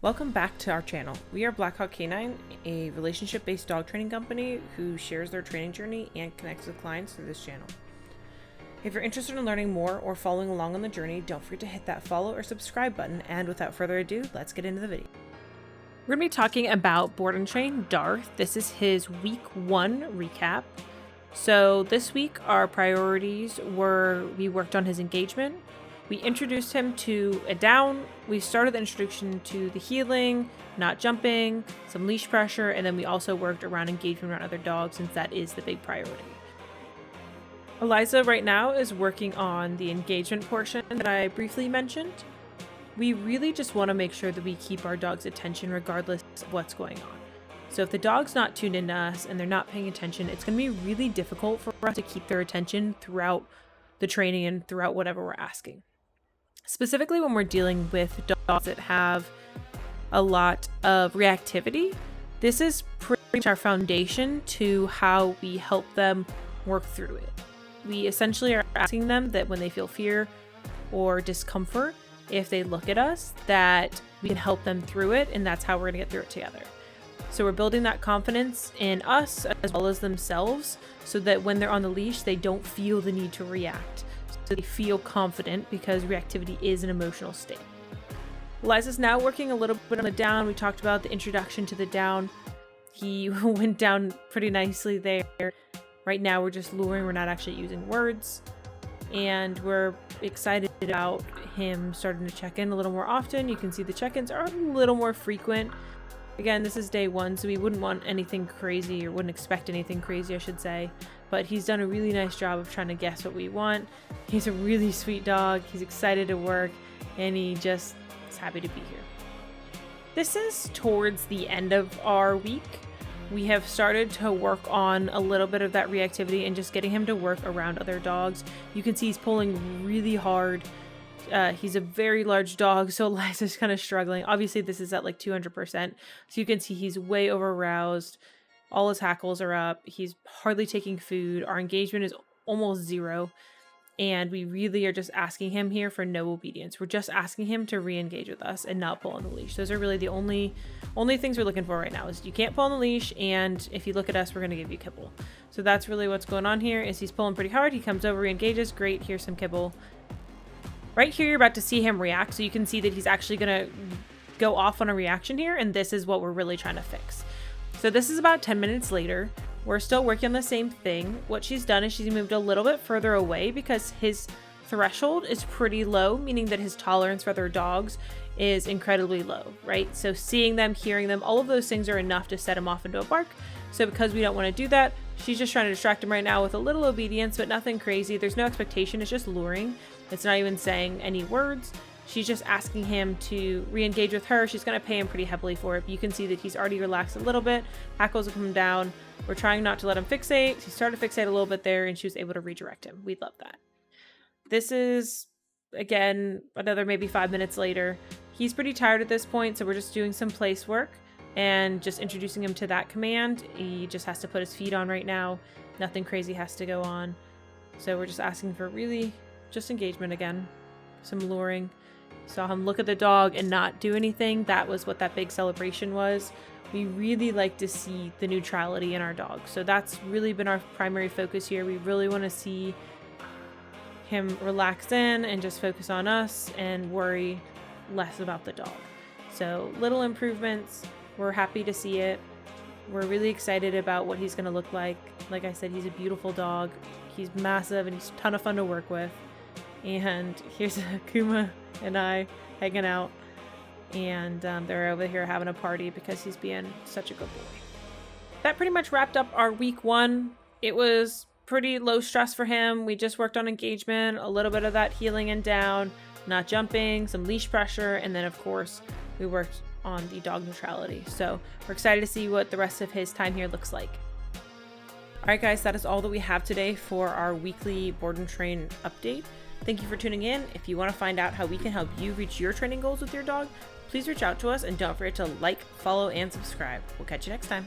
Welcome back to our channel. We are Blackhawk K-9, a relationship-based dog training company who shares their training journey and connects with clients through this channel. If you're interested in learning more or following along on the journey, don't forget to hit that follow or subscribe button, and without further ado, let's get into the video. We're going to be talking about board and train Darth. This is his week 1 recap. So this week our priorities were, we worked on his engagement. We introduced him to a down, we started the introduction to the healing, not jumping, some leash pressure, and then we also worked around engagement around other dogs since that is the big priority. Eliza right now is working on the engagement portion that I briefly mentioned. We really just want to make sure that we keep our dog's attention regardless of what's going on. So if the dog's not tuned into us and they're not paying attention, it's going to be really difficult for us to keep their attention throughout the training and throughout whatever we're asking. Specifically when we're dealing with dogs that have a lot of reactivity, this is pretty much our foundation to how we help them work through it. We essentially are asking them that when they feel fear or discomfort, if they look at us, that we can help them through it, and that's how we're gonna get through it together. So we're building that confidence in us as well as themselves so that when they're on the leash, they don't feel the need to react. So they feel confident because reactivity is an emotional state. Eliza's now working a little bit on the down. We talked about the introduction to the down. He went down pretty nicely there. Right now we're just luring, we're not actually using words. And we're excited about him starting to check in a little more often. You can see the check-ins are a little more frequent. Again, this is day 1, so we wouldn't want anything crazy, or wouldn't expect anything crazy, I should say. But he's done a really nice job of trying to guess what we want. He's a really sweet dog. He's excited to work, and he just is happy to be here. This is towards the end of our week. We have started to work on a little bit of that reactivity and just getting him to work around other dogs. You can see he's pulling really hard. He's a very large dog, so Eliza's kind of struggling. Obviously, this is at like 200%. So you can see he's way over-aroused. All his hackles are up. He's hardly taking food. Our engagement is almost 0. And we really are just asking him here for no obedience. We're just asking him to re-engage with us and not pull on the leash. Those are really the only things we're looking for right now is you can't pull on the leash, and if you look at us, we're going to give you kibble. So that's really what's going on here is he's pulling pretty hard. He comes over, re-engages. Great. Here's some kibble. Right here, you're about to see him react, so you can see that he's actually going to go off on a reaction here, and this is what we're really trying to fix. So this is about 10 minutes later. We're still working on the same thing. What she's done is she's moved a little bit further away because his threshold is pretty low, meaning that his tolerance for other dogs is incredibly low, right? So seeing them, hearing them, all of those things are enough to set him off into a bark. So because we don't want to do that, she's just trying to distract him right now with a little obedience, but nothing crazy. There's no expectation. It's just luring. It's not even saying any words. She's just asking him to re-engage with her. She's going to pay him pretty heavily for it. But you can see that he's already relaxed a little bit. Hackles have come down. We're trying not to let him fixate. He started to fixate a little bit there, and she was able to redirect him. We love that. This is, again, another maybe 5 minutes later. He's pretty tired at this point, so we're just doing some place work and just introducing him to that command. He just has to put his feet on right now. Nothing crazy has to go on. So we're just asking for really just engagement again. Some luring. Saw him look at the dog and not do anything. That was what that big celebration was. We really like to see the neutrality in our dog. So that's really been our primary focus here. We really want to see him relax in and just focus on us and worry less about the dog. So little improvements. We're happy to see it. We're really excited about what he's going to look like. Like I said, he's a beautiful dog. He's massive and he's a ton of fun to work with. And here's Akuma and I hanging out, and they're over here having a party because he's being such a good boy. That pretty much wrapped up our week 1. It was pretty low stress for him. We just worked on engagement, a little bit of that healing and down, not jumping, some leash pressure, and then of course we worked on the dog neutrality. So we're excited to see what the rest of his time here looks like. Alright guys, that is all that we have today for our weekly board and train update. Thank you for tuning in. If you want to find out how we can help you reach your training goals with your dog, please reach out to us, and don't forget to like, follow, and subscribe. We'll catch you next time.